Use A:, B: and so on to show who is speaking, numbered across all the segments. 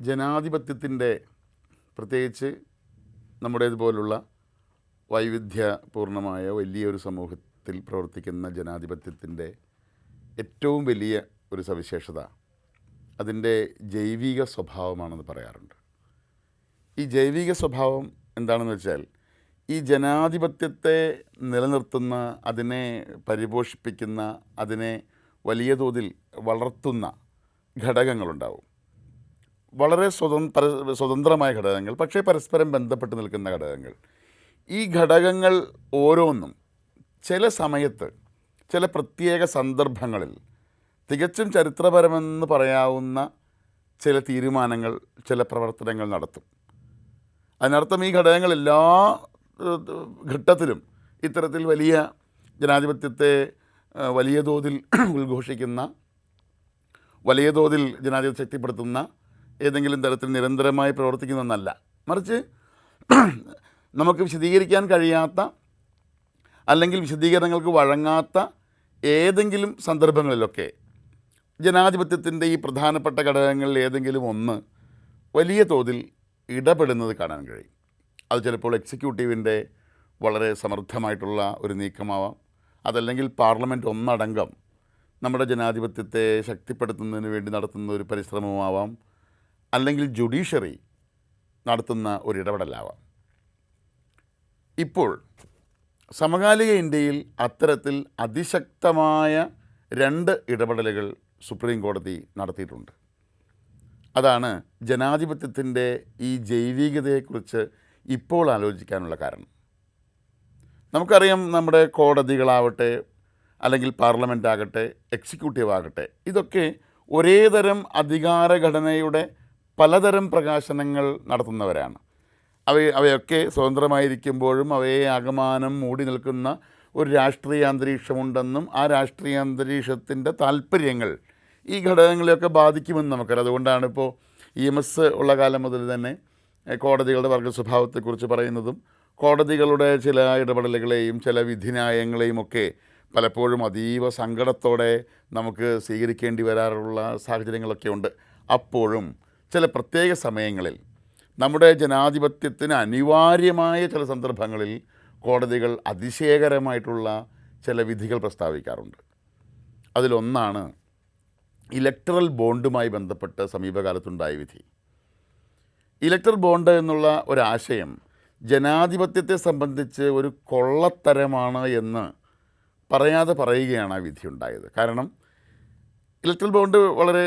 A: ജനാധിപത്യത്തിൻ്റെ പ്രത്യേകിച്ച് നമ്മുടേതുപോലുള്ള വൈവിധ്യപൂർണമായ വലിയൊരു സമൂഹത്തിൽ പ്രവർത്തിക്കുന്ന ജനാധിപത്യത്തിൻ്റെ ഏറ്റവും വലിയ ഒരു സവിശേഷത അതിൻ്റെ ജൈവിക സ്വഭാവമാണെന്ന് പറയാറുണ്ട്. ഈ ജൈവിക സ്വഭാവം എന്താണെന്ന് വെച്ചാൽ ഈ ജനാധിപത്യത്തെ നിലനിർത്തുന്ന, അതിനെ പരിപോഷിപ്പിക്കുന്ന, അതിനെ വലിയ തോതിൽ വളർത്തുന്ന ഘടകങ്ങളുണ്ടാവും. വളരെ സ്വതന്ത്രമായ ഘടകങ്ങൾ, പക്ഷേ പരസ്പരം ബന്ധപ്പെട്ട് നിൽക്കുന്ന ഘടകങ്ങൾ. ഈ ഘടകങ്ങൾ ഓരോന്നും ചില സമയത്ത്, ചില പ്രത്യേക സന്ദർഭങ്ങളിൽ തികച്ചും ചരിത്രപരമെന്ന് പറയാവുന്ന ചില തീരുമാനങ്ങൾ, ചില പ്രവർത്തനങ്ങൾ നടത്തും. അതിനർത്ഥം ഈ ഘടകങ്ങൾ എല്ലാ ഘട്ടത്തിലും ഇത്തരത്തിൽ വലിയ ജനാധിപത്യത്തെ വലിയ തോതിൽ ഉദ്ഘോഷിക്കുന്ന, വലിയ തോതിൽ ജനാധിപത്യം ശക്തിപ്പെടുത്തുന്ന ഏതെങ്കിലും തരത്തിൽ നിരന്തരമായി പ്രവർത്തിക്കുന്നതെന്നല്ല, മറിച്ച് നമുക്ക് വിശദീകരിക്കാൻ കഴിയാത്ത അല്ലെങ്കിൽ വിശദീകരണങ്ങൾക്ക് വഴങ്ങാത്ത ഏതെങ്കിലും സന്ദർഭങ്ങളിലൊക്കെ ജനാധിപത്യത്തിൻ്റെ ഈ പ്രധാനപ്പെട്ട ഘടകങ്ങളിൽ ഏതെങ്കിലും ഒന്ന് വലിയ തോതിൽ ഇടപെടുന്നത് കാണാൻ കഴിയും. അത് ചിലപ്പോൾ എക്സിക്യൂട്ടീവിൻ്റെ വളരെ സമർത്ഥമായിട്ടുള്ള ഒരു നീക്കമാവാം, അതല്ലെങ്കിൽ പാർലമെൻറ്റ് ഒന്നടങ്കം നമ്മുടെ ജനാധിപത്യത്തെ ശക്തിപ്പെടുത്തുന്നതിന് വേണ്ടി നടത്തുന്ന ഒരു പരിശ്രമമാവാം, അല്ലെങ്കിൽ ജുഡീഷ്യറി നടത്തുന്ന ഒരു ഇടപെടലാവാം. ഇപ്പോൾ സമകാലിക ഇന്ത്യയിൽ അത്തരത്തിൽ അതിശക്തമായ 2 ഇടപെടലുകൾ സുപ്രീം കോടതി നടത്തിയിട്ടുണ്ട്. അതാണ് ജനാധിപത്യത്തിൻ്റെ ഈ ജൈവികതയെക്കുറിച്ച് ഇപ്പോൾ ആലോചിക്കാനുള്ള കാരണം. നമുക്കറിയാം, നമ്മുടെ കോടതികളാവട്ടെ, അല്ലെങ്കിൽ പാർലമെൻ്റ് ആകട്ടെ, എക്സിക്യൂട്ടീവ് ആകട്ടെ, ഇതൊക്കെ ഒരേ തരം അധികാരഘടനയുടെ പലതരം പ്രകാശനങ്ങൾ നടത്തുന്നവരാണ്. അവയൊക്കെ സ്വതന്ത്രമായിരിക്കുമ്പോഴും അവയെ ആകമാനം മൂടി നിൽക്കുന്ന ഒരു രാഷ്ട്രീയ അന്തരീക്ഷമുണ്ടെന്നും ആ രാഷ്ട്രീയ അന്തരീക്ഷത്തിൻ്റെ താല്പര്യങ്ങൾ ഈ ഘടകങ്ങളെയൊക്കെ ബാധിക്കുമെന്ന് നമുക്കറിയാം. അതുകൊണ്ടാണ് ഇപ്പോൾ EMS ഉള്ള കാലം മുതൽ തന്നെ കോടതികളുടെ വർഗ സ്വഭാവത്തെക്കുറിച്ച് പറയുന്നതും കോടതികളുടെ ചില ഇടപെടലുകളെയും ചില വിധിന്യായങ്ങളെയും ഒക്കെ പലപ്പോഴും അതീവ സങ്കടത്തോടെ നമുക്ക് സ്വീകരിക്കേണ്ടി വരാറുള്ള സാഹചര്യങ്ങളൊക്കെ ഉണ്ട്. അപ്പോഴും ചില പ്രത്യേക സമയങ്ങളിൽ നമ്മുടെ ജനാധിപത്യത്തിന് അനിവാര്യമായ ചില സന്ദർഭങ്ങളിൽ കോടതികൾ അതിശയകരമായിട്ടുള്ള ചില വിധികൾ പ്രസ്താവിക്കാറുണ്ട്. അതിലൊന്നാണ് ഇലക്ടറൽ ബോണ്ടുമായി ബന്ധപ്പെട്ട് സമീപകാലത്തുണ്ടായ വിധി. ഇലക്ടറൽ ബോണ്ട് എന്നുള്ള ഒരാശയം ജനാധിപത്യത്തെ സംബന്ധിച്ച് ഒരു കൊള്ളത്തരമാണ് എന്ന് പറയാതെ പറയുകയാണ് ആ വിധി ഉണ്ടായത്. കാരണം ഇലക്ട്രൽ ബോണ്ട് വളരെ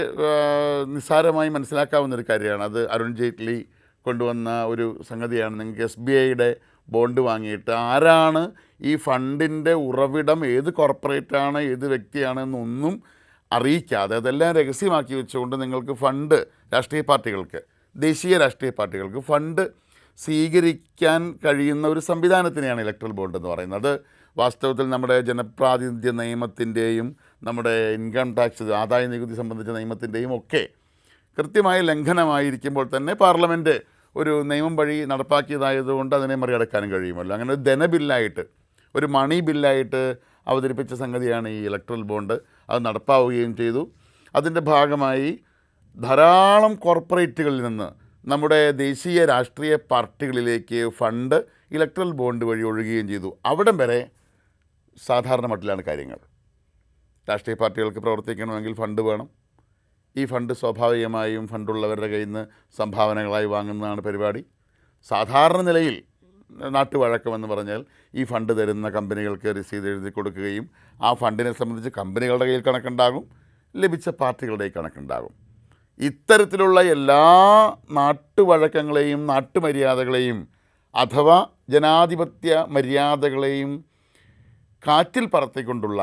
A: നിസ്സാരമായി മനസ്സിലാക്കാവുന്നൊരു കാര്യമാണ്. അത് അരുൺ ജെയ്റ്റ്ലി കൊണ്ടുവന്ന ഒരു സംഗതിയാണ്. നിങ്ങൾക്ക് SBIയുടെ ബോണ്ട് വാങ്ങിയിട്ട് ആരാണ് ഈ ഫണ്ടിൻ്റെ ഉറവിടം, ഏത് കോർപ്പറേറ്റാണ്, ഏത് വ്യക്തിയാണെന്നൊന്നും അറിയിക്കാതെ അതെല്ലാം രഹസ്യമാക്കി വെച്ചുകൊണ്ട് നിങ്ങൾക്ക് ഫണ്ട്, രാഷ്ട്രീയ പാർട്ടികൾക്ക്, ദേശീയ രാഷ്ട്രീയ പാർട്ടികൾക്ക് ഫണ്ട് സ്വീകരിക്കാൻ കഴിയുന്ന ഒരു സംവിധാനത്തിനെയാണ് ഇലക്ട്രൽ ബോണ്ട് എന്ന് പറയുന്നത്. അത് വാസ്തവത്തിൽ നമ്മുടെ ജനപ്രാതിനിധ്യ നിയമത്തിൻ്റെയും നമ്മുടെ ഇൻകം ടാക്സ്, ആദായ നികുതി സംബന്ധിച്ച നിയമത്തിൻ്റെയും ഒക്കെ കൃത്യമായ ലംഘനമായിരിക്കുമ്പോൾ തന്നെ പാർലമെൻറ്റ് ഒരു നിയമം വഴി നടപ്പാക്കിയതായതുകൊണ്ട് അതിനെ മറികടക്കാനും കഴിയുമല്ലോ. അങ്ങനെ ഒരു ധനബില്ലായിട്ട്, ഒരു മണി ബില്ലായിട്ട് അവതരിപ്പിച്ച സംഗതിയാണ് ഈ ഇലക്ട്രൽ ബോണ്ട്. അത് നടപ്പാവുകയും ചെയ്തു. അതിൻ്റെ ഭാഗമായി ധാരാളം കോർപ്പറേറ്റുകളിൽ നിന്ന് നമ്മുടെ ദേശീയ രാഷ്ട്രീയ പാർട്ടികളിലേക്ക് ഫണ്ട് ഇലക്ട്രൽ ബോണ്ട് വഴി ഒഴുകുകയും ചെയ്തു. അവിടം വരെ സാധാരണ മട്ടിലാണ് കാര്യങ്ങൾ. രാഷ്ട്രീയ പാർട്ടികൾക്ക് പ്രവർത്തിക്കണമെങ്കിൽ ഫണ്ട് വേണം. ഈ ഫണ്ട് സ്വാഭാവികമായും ഫണ്ടുള്ളവരുടെ കയ്യിൽ നിന്ന് സംഭാവനകളായി വാങ്ങുന്നതാണ് പരിപാടി. സാധാരണ നിലയിൽ നാട്ടുവഴക്കമെന്ന് പറഞ്ഞാൽ ഈ ഫണ്ട് തരുന്ന കമ്പനികൾക്ക് രസീത് എഴുതി കൊടുക്കുകയും ആ ഫണ്ടിനെ സംബന്ധിച്ച് കമ്പനികളുടെ കയ്യിൽ കണക്കുണ്ടാകും, ലഭിച്ച പാർട്ടികളുടെ കണക്കുണ്ടാകും. ഇത്തരത്തിലുള്ള എല്ലാ നാട്ടുവഴക്കങ്ങളെയും നാട്ടുമര്യാദകളെയും അഥവാ ജനാധിപത്യ മര്യാദകളെയും കാറ്റിൽ പറത്തിക്കൊണ്ടുള്ള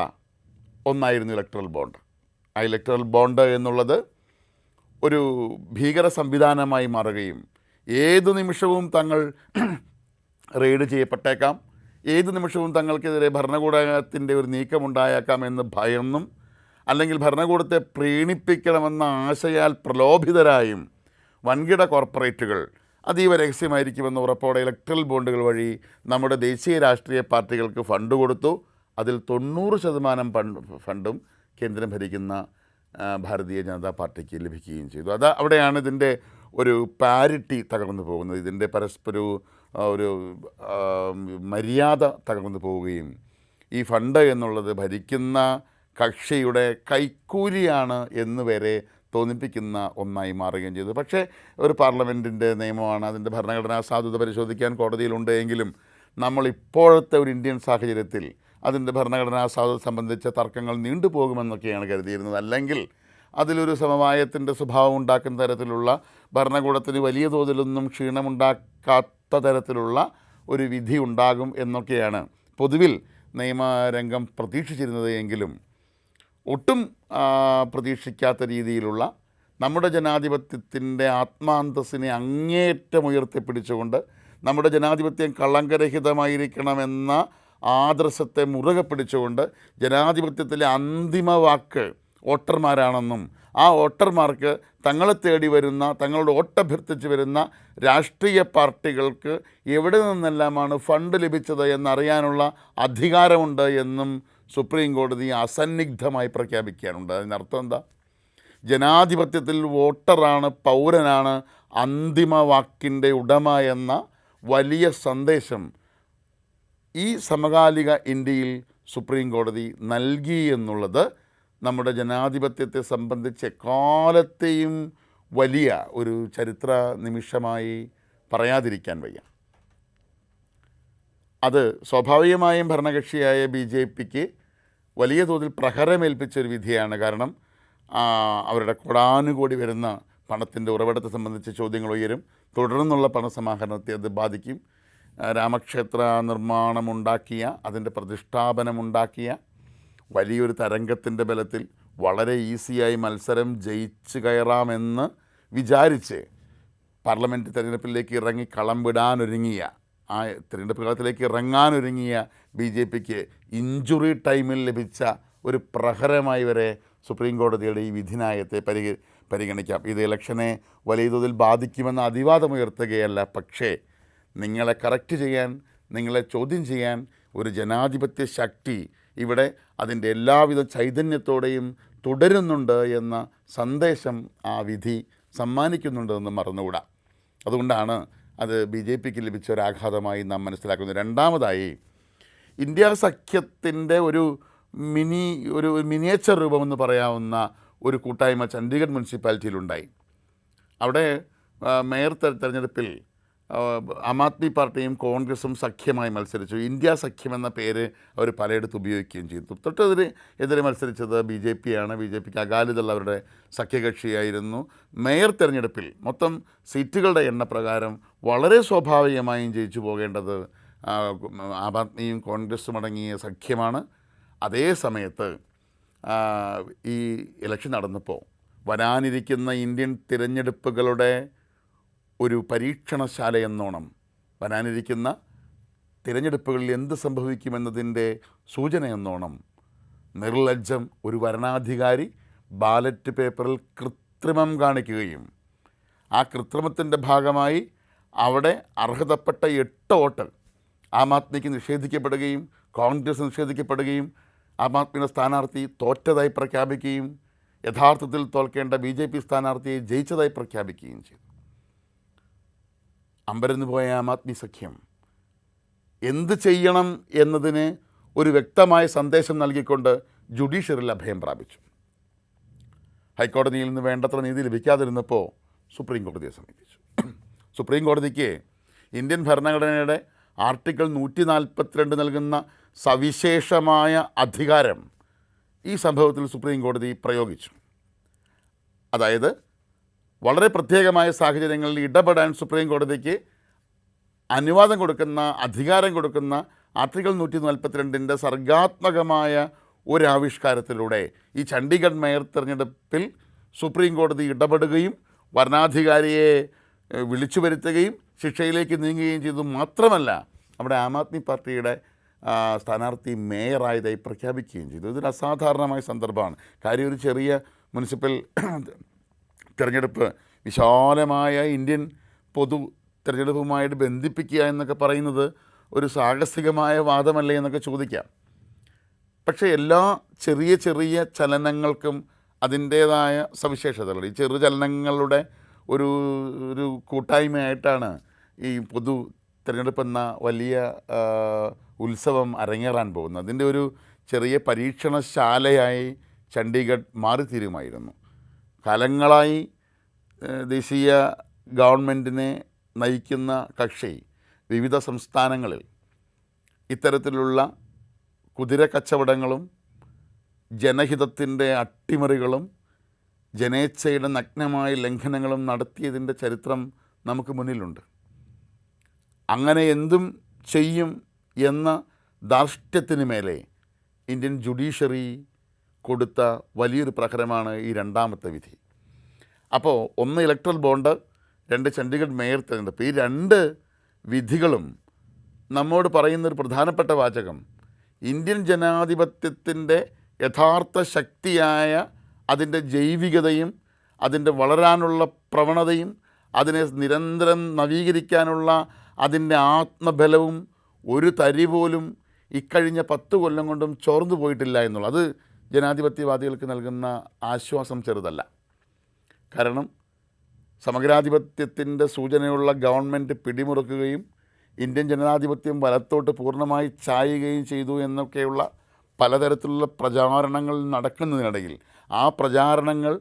A: ഒന്നായിരുന്നു ഇലക്ട്രൽ ബോണ്ട്. ആ ഇലക്ട്രൽ ബോണ്ട് എന്നുള്ളത് ഒരു ഭീകര സംവിധാനമായി മാറുകയും ഏതു നിമിഷവും തങ്ങൾ റെയ്ഡ് ചെയ്യപ്പെട്ടേക്കാം, ഏതു നിമിഷവും തങ്ങൾക്കെതിരെ ഭരണകൂടത്തിൻ്റെ ഒരു നീക്കമുണ്ടായേക്കാം എന്ന് ഭയന്നും, അല്ലെങ്കിൽ ഭരണകൂടത്തെ പ്രീണിപ്പിക്കണമെന്ന ആശയാൽ പ്രലോഭിതരായും വൻകിട കോർപ്പറേറ്റുകൾ അതീവ രഹസ്യമായിരിക്കുമെന്ന് ഉറപ്പോടെ ഇലക്ട്രൽ ബോണ്ടുകൾ വഴി നമ്മുടെ ദേശീയ രാഷ്ട്രീയ പാർട്ടികൾക്ക് ഫണ്ട് കൊടുത്തു. അതിൽ 90% ഫണ്ടും കേന്ദ്രം ഭരിക്കുന്ന ഭാരതീയ ജനതാ പാർട്ടിക്ക് ലഭിക്കുകയും ചെയ്തു. അവിടെയാണ് ഇതിൻ്റെ ഒരു പാരിറ്റി തകർന്നു പോകുന്നത്, ഇതിൻ്റെ പരസ്പര ഒരു മര്യാദ തകർന്നു പോവുകയും ഈ ഫണ്ട് എന്നുള്ളത് ഭരിക്കുന്ന കക്ഷിയുടെ കൈക്കൂലിയാണ് എന്ന് വരെ തോന്നിപ്പിക്കുന്ന ഒന്നായി മാറുകയും ചെയ്തു. പക്ഷേ ഒരു പാർലമെൻറ്റിൻ്റെ നിയമമാണ്, അതിൻ്റെ ഭരണഘടനാ സാധുത പരിശോധിക്കാൻ കോടതിയിലുണ്ട് എങ്കിലും നമ്മളിപ്പോഴത്തെ ഒരു ഇന്ത്യൻ സാഹചര്യത്തിൽ അതിൻ്റെ ഭരണഘടനാ സാധുത സംബന്ധിച്ച തർക്കങ്ങൾ നീണ്ടുപോകുമെന്നൊക്കെയാണ് കരുതിയിരുന്നത്. അല്ലെങ്കിൽ അതിലൊരു സമവായത്തിൻ്റെ സ്വഭാവം ഉണ്ടാക്കുന്ന തരത്തിലുള്ള ഭരണകൂടത്തിന് വലിയ തോതിലൊന്നും ക്ഷീണമുണ്ടാക്കാത്ത തരത്തിലുള്ള ഒരു വിധി ഉണ്ടാകും എന്നൊക്കെയാണ് പൊതുവിൽ നിയമരംഗം പ്രതീക്ഷിച്ചിരുന്നത്. എങ്കിലും ഒട്ടും പ്രതീക്ഷിക്കാത്ത രീതിയിലുള്ള നമ്മുടെ ജനാധിപത്യത്തിൻ്റെ ആത്മാന്തസ്സിനെ അങ്ങേയറ്റം ഉയർത്തിപ്പിടിച്ചുകൊണ്ട് നമ്മുടെ ജനാധിപത്യം കളങ്കരഹിതമായിരിക്കണമെന്ന ആദർശത്തെ മുറുകെ പിടിച്ചുകൊണ്ട് ജനാധിപത്യത്തിലെ അന്തിമ വാക്ക് വോട്ടർമാരാണെന്നും ആ വോട്ടർമാർക്ക് തങ്ങളെ തേടി വരുന്ന, തങ്ങളുടെ വോട്ടഭ്യർത്ഥിച്ച് വരുന്ന രാഷ്ട്രീയ പാർട്ടികൾക്ക് എവിടെ നിന്നെല്ലാമാണ് ഫണ്ട് ലഭിച്ചത് എന്നറിയാനുള്ള അധികാരമുണ്ട് എന്നും സുപ്രീം കോടതി അസന്നിഗ്ധമായി പ്രഖ്യാപിക്കാനുണ്ട്. അതിനർത്ഥം എന്താ? ജനാധിപത്യത്തിൽ വോട്ടറാണ്, പൗരനാണ് അന്തിമ വാക്കിൻ്റെ ഉടമ എന്ന വലിയ സന്ദേശം ഈ സമകാലിക ഇന്ത്യയിൽ സുപ്രീം കോടതി നൽകി എന്നുള്ളത് നമ്മുടെ ജനാധിപത്യത്തെ സംബന്ധിച്ച് എക്കാലത്തെയും വലിയ ഒരു ചരിത്ര നിമിഷമായി പറയാതിരിക്കാൻ വയ്യ. അത് സ്വാഭാവികമായും ഭരണകക്ഷിയായ BJPക്ക് വലിയ തോതിൽ പ്രഹരമേൽപ്പിച്ചൊരു വിധിയാണ്. കാരണം അവരുടെ കോടാനുകോടി വരുന്ന പണത്തിൻ്റെ ഉറവിടത്തെ സംബന്ധിച്ച് ചോദ്യങ്ങൾ ഉയരും. തുടർന്നുള്ള പണസമാഹരണത്തെ അത് ബാധിക്കും. രാമക്ഷേത്ര നിർമ്മാണമുണ്ടാക്കിയ, അതിൻ്റെ പ്രതിഷ്ഠാപനമുണ്ടാക്കിയ വലിയൊരു തരംഗത്തിൻ്റെ ബലത്തിൽ വളരെ ഈസിയായി മത്സരം ജയിച്ച് കയറാമെന്ന് വിചാരിച്ച് പാർലമെൻറ്റ് തെരഞ്ഞെടുപ്പിലേക്ക് ഇറങ്ങി കളം വിടാനൊരുങ്ങിയ, ആ തിരഞ്ഞെടുപ്പ് കാലത്തിലേക്ക് ഇറങ്ങാനൊരുങ്ങിയ BJPക്ക് ഇഞ്ചുറി ടൈമിൽ ലഭിച്ച ഒരു പ്രഹരമായി വരെ സുപ്രീം കോടതിയുടെ ഈ വിധിന്യായത്തെ പരിഗണിക്കാം. ഇത് ഇലക്ഷനെ വലിയ തോതിൽ ബാധിക്കുമെന്ന അതിവാദമുയർത്തുകയല്ല, പക്ഷേ നിങ്ങളെ കറക്റ്റ് ചെയ്യാൻ, നിങ്ങളെ ചോദ്യം ചെയ്യാൻ ഒരു ജനാധിപത്യ ശക്തി ഇവിടെ അതിൻ്റെ എല്ലാവിധ ചൈതന്യത്തോടെയും തുടരുന്നുണ്ട് എന്ന സന്ദേശം ആ വിധി സമ്മാനിക്കുന്നുണ്ടെന്ന് മറന്നുകൂടാ. അതുകൊണ്ടാണ് അത് BJPക്ക് ലഭിച്ച ഒരാഘാതമായി നാം മനസ്സിലാക്കുന്നത്. രണ്ടാമതായി, ഇന്ത്യ സഖ്യത്തിൻ്റെ ഒരു മിനിയേച്ചർ രൂപമെന്ന് പറയാവുന്ന ഒരു കൂട്ടായ്മ ചണ്ഡീഗഡ് മുനിസിപ്പാലിറ്റിയിലുണ്ടായി. അവിടെ മേയർ തെരഞ്ഞെടുപ്പിൽ ആം ആദ്മി പാർട്ടിയും കോൺഗ്രസും സഖ്യമായി മത്സരിച്ചു. ഇന്ത്യ സഖ്യമെന്ന പേര് അവർ പലയിടത്തും ഉപയോഗിക്കുകയും ചെയ്തു. തൊട്ടെതിരെ മത്സരിച്ചത് BJPയാണ്. BJPക്ക് അകാലിദൾ അവരുടെ സഖ്യകക്ഷിയായിരുന്നു. മേയർ തെരഞ്ഞെടുപ്പിൽ മൊത്തം സീറ്റുകളുടെ എണ്ണപ്രകാരം വളരെ സ്വാഭാവികമായും ജയിച്ചു പോകേണ്ടത് ആം ആദ്മിയും കോൺഗ്രസും അടങ്ങിയ സഖ്യമാണ്. അതേ സമയത്ത് ഈ ഇലക്ഷൻ നടന്നപ്പോൾ വരാനിരിക്കുന്ന ഇന്ത്യൻ തിരഞ്ഞെടുപ്പുകളുടെ ഒരു പരീക്ഷണശാല എന്നോണം വരാനിരിക്കുന്ന തിരഞ്ഞെടുപ്പുകളിൽ എന്ത് സംഭവിക്കുമെന്നതിൻ്റെ സൂചന എന്നോണം നിർലജ്ജം ഒരു വരണാധികാരി ബാലറ്റ് പേപ്പറിൽ കൃത്രിമം കാണിക്കുകയും ആ കൃത്രിമത്തിൻ്റെ ഭാഗമായി അവിടെ അർഹതപ്പെട്ട 8 വോട്ട് ആം ആദ്മിക്ക് നിഷേധിക്കപ്പെടുകയും കോൺഗ്രസ് നിഷേധിക്കപ്പെടുകയും ആം ആദ്മിയുടെ സ്ഥാനാർത്ഥി തോറ്റതായി പ്രഖ്യാപിക്കുകയും യഥാർത്ഥത്തിൽ തോൽക്കേണ്ട BJP സ്ഥാനാർത്ഥിയെ ജയിച്ചതായി പ്രഖ്യാപിക്കുകയും ചെയ്തു. അമ്പരന്ന് പോയ ആം ആദ്മി സഖ്യം എന്ത് ചെയ്യണം എന്നതിന് ഒരു വ്യക്തമായ സന്ദേശം നൽകിക്കൊണ്ട് ജുഡീഷ്യറിൽ അഭയം പ്രാപിച്ചു. ഹൈക്കോടതിയിൽ നിന്ന് വേണ്ടത്ര നീതി ലഭിക്കാതിരുന്നപ്പോൾ സുപ്രീം കോടതിയെ സമീപിച്ചു. സുപ്രീം കോടതിക്ക് ഇന്ത്യൻ ഭരണഘടനയുടെ ആർട്ടിക്കിൾ 142 നൽകുന്ന സവിശേഷമായ അധികാരം ഈ സംഭവത്തിൽ സുപ്രീം കോടതി പ്രയോഗിച്ചു. അതായത് വളരെ പ്രത്യേകമായ സാഹചര്യങ്ങളിൽ ഇടപെടാൻ സുപ്രീം കോടതിക്ക് അനുവാദം കൊടുക്കുന്ന, അധികാരം കൊടുക്കുന്ന ആർട്ടിക്കിൾ 142ൻ്റെ സർഗാത്മകമായ ഒരാവിഷ്കാരത്തിലൂടെ ഈ ചണ്ഡീഗഡ് മേയർ തെരഞ്ഞെടുപ്പിൽ സുപ്രീം കോടതി ഇടപെടുകയും വരണാധികാരിയെ വിളിച്ചു വരുത്തുകയും ശിക്ഷയിലേക്ക് നീങ്ങുകയും ചെയ്തു. മാത്രമല്ല അവിടെ ആം ആദ്മി പാർട്ടിയുടെ സ്ഥാനാർത്ഥി മേയറായതായി പ്രഖ്യാപിക്കുകയും ചെയ്തു. ഇതൊരു അസാധാരണമായ സന്ദർഭമാണ്. കാര്യം ഒരു ചെറിയ മുനിസിപ്പൽ തിരഞ്ഞെടുപ്പ് വിശാലമായ ഇന്ത്യൻ പൊതു തിരഞ്ഞെടുപ്പുമായിട്ട് ബന്ധിപ്പിക്കുക എന്നൊക്കെ പറയുന്നത് ഒരു സാഹസികമായ വാദമല്ലേ എന്നൊക്കെ ചോദിക്കാം. പക്ഷേ എല്ലാ ചെറിയ ചെറിയ ചലനങ്ങൾക്കും അതിൻ്റേതായ സവിശേഷതകൾ. ഈ ചെറു ചലനങ്ങളുടെ ഒരു ഒരു കൂട്ടായ്മയായിട്ടാണ് ഈ പൊതു തിരഞ്ഞെടുപ്പെന്ന വലിയ ഉത്സവം അരങ്ങേറാൻ പോകുന്നത്. അതിൻ്റെ ഒരു ചെറിയ പരീക്ഷണശാലയായി ചണ്ഡീഗഡ് മാറിത്തീരുമായിരുന്നു. കാലങ്ങളായി ദേശീയ ഗവൺമെൻറ്റിനെ നയിക്കുന്ന കക്ഷി വിവിധ സംസ്ഥാനങ്ങളിൽ ഇത്തരത്തിലുള്ള കുതിര കച്ചവടങ്ങളും ജനഹിതത്തിൻ്റെ അട്ടിമറികളും ജനേച്ഛയുടെ നഗ്നമായ ലംഘനങ്ങളും നടത്തിയതിൻ്റെ ചരിത്രം നമുക്ക് മുന്നിലുണ്ട്. അങ്ങനെ എന്തും ചെയ്യും എന്ന ധാർഷ്ട്യത്തിന് മേലെ ഇന്ത്യൻ ജുഡീഷ്യറി കൊടുത്ത വലിയൊരു പ്രഹരമാണ് ഈ രണ്ടാമത്തെ വിധി. അപ്പോൾ ഒന്ന് ഇലക്ട്രൽ ബോണ്ട്, രണ്ട് ചണ്ഡീഗഡ് മേയർ തിരഞ്ഞെടുപ്പ്. ഈ രണ്ട് വിധികളും നമ്മോട് പറയുന്നൊരു പ്രധാനപ്പെട്ട വാചകം ഇന്ത്യൻ ജനാധിപത്യത്തിൻ്റെ യഥാർത്ഥ ശക്തിയായ അതിൻ്റെ ജൈവികതയും അതിൻ്റെ വളരാനുള്ള പ്രവണതയും അതിനെ നിരന്തരം നവീകരിക്കാനുള്ള അതിൻ്റെ ആത്മബലവും ഒരു തരി പോലും ഇക്കഴിഞ്ഞ 10 കൊല്ലം കൊണ്ടും ചോർന്നു പോയിട്ടില്ല എന്നുള്ളത് അത് ജനാധിപത്യവാദികൾക്ക് നൽകുന്ന ആശ്വാസം ചെറുതല്ല. കാരണം സമഗ്രാധിപത്യത്തിൻ്റെ സൂചനയുള്ള ഗവൺമെൻറ് പിടിമുറുക്കുകയും ഇന്ത്യൻ ജനാധിപത്യം വലത്തോട്ട് പൂർണ്ണമായി ചായുകയും ചെയ്തു എന്നൊക്കെയുള്ള പലതരത്തിലുള്ള പ്രചാരണങ്ങൾ നടക്കുന്നതിനിടയിൽ ആ പ്രചാരണങ്ങൾ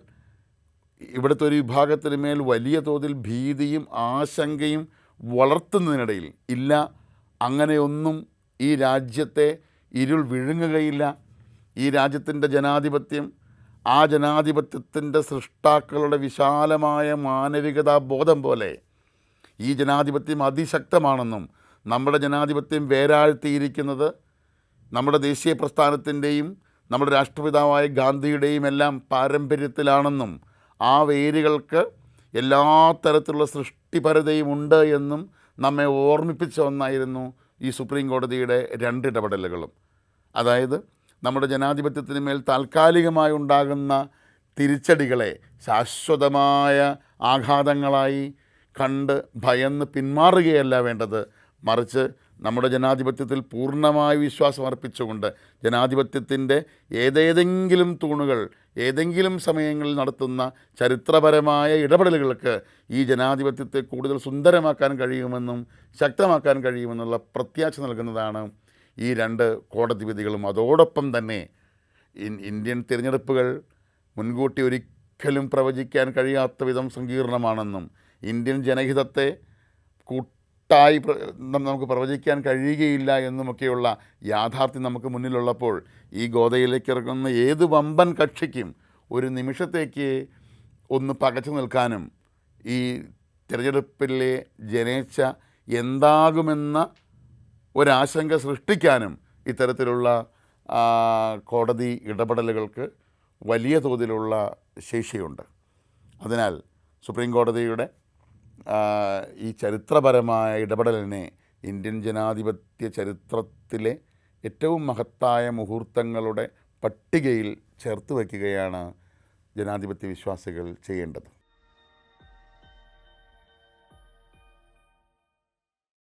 A: ഇവിടുത്തെ ഒരു വിഭാഗത്തിന് മേൽ വലിയ തോതിൽ ഭീതിയും ആശങ്കയും വളർത്തുന്നതിനിടയിൽ ഇല്ല, അങ്ങനെയൊന്നും ഈ രാജ്യത്തെ ഇരുൾ വിഴുങ്ങുകയില്ല. ഈ രാജ്യത്തിൻ്റെ ജനാധിപത്യം ആ ജനാധിപത്യത്തിൻ്റെ സൃഷ്ടാക്കളുടെ വിശാലമായ മാനവികതാ ബോധം പോലെ ഈ ജനാധിപത്യം അതിശക്തമാണെന്നും നമ്മുടെ ജനാധിപത്യം വേരാഴ്ത്തിയിരിക്കുന്നത് നമ്മുടെ ദേശീയ പ്രസ്ഥാനത്തിൻ്റെയും നമ്മുടെ രാഷ്ട്രപിതാവായ ഗാന്ധിയുടെയും എല്ലാം പാരമ്പര്യത്തിലാണെന്നും ആ വേരുകൾക്ക് എല്ലാ തരത്തിലുള്ള സൃഷ്ടിപരതയും ഉണ്ട് എന്നും നമ്മെ ഓർമ്മിപ്പിച്ച ഒന്നായിരുന്നു ഈ സുപ്രീം കോടതിയുടെ 2 ഇടപെടലുകളും. അതായത് നമ്മുടെ ജനാധിപത്യത്തിന് മേൽ താൽക്കാലികമായി ഉണ്ടാകുന്ന തിരിച്ചടികളെ ശാശ്വതമായ ആഘാതങ്ങളായി കണ്ട് ഭയന്ന് പിന്മാറുകയല്ല വേണ്ടത്, മറിച്ച് നമ്മുടെ ജനാധിപത്യത്തിൽ പൂർണ്ണമായി വിശ്വാസം അർപ്പിച്ചുകൊണ്ട് ജനാധിപത്യത്തിൻ്റെ ഏതെങ്കിലും തൂണുകൾ ഏതെങ്കിലും സമയങ്ങളിൽ നടത്തുന്ന ചരിത്രപരമായ ഇടപെടലുകൾക്ക് ഈ ജനാധിപത്യത്തെ കൂടുതൽ സുന്ദരമാക്കാൻ കഴിയുമെന്നും ശക്തമാക്കാൻ കഴിയുമെന്നുള്ള പ്രത്യാശ നൽകുന്നതാണ് ഈ 2 കോടതി വിധികളും. അതോടൊപ്പം തന്നെ ഇന്ത്യൻ തിരഞ്ഞെടുപ്പുകൾ മുൻകൂട്ടി ഒരിക്കലും പ്രവചിക്കാൻ കഴിയാത്ത വിധം സങ്കീർണമാണെന്നും ഇന്ത്യൻ ജനഹിതത്തെ കൂട്ടായി നമുക്ക് പ്രവചിക്കാൻ കഴിയുകയില്ല എന്നുമൊക്കെയുള്ള യാഥാർത്ഥ്യം നമുക്ക് മുന്നിലുള്ളപ്പോൾ ഈ ഗോദയിലേക്ക് ഇറങ്ങുന്ന ഏത് വമ്പൻ കക്ഷിക്കും ഒരു നിമിഷത്തേക്ക് ഒന്ന് പകച്ചു നിൽക്കാനും ഈ തിരഞ്ഞെടുപ്പിലെ ജനേച്ഛ എന്താകുമെന്ന ഒരാശങ്ക സൃഷ്ടിക്കാനും ഇത്തരത്തിലുള്ള കോടതി ഇടപെടലുകൾക്ക് വലിയ തോതിലുള്ള ശേഷിയുണ്ട്. അതിനാൽ സുപ്രീം കോടതിയുടെ ഈ ചരിത്രപരമായ ഇടപെടലിനെ ഇന്ത്യൻ ജനാധിപത്യ ചരിത്രത്തിലെ ഏറ്റവും മഹത്തായ മുഹൂർത്തങ്ങളുടെ പട്ടികയിൽ ചേർത്ത് വയ്ക്കുകയാണ് ജനാധിപത്യ വിശ്വാസികൾ ചെയ്യേണ്ടത്.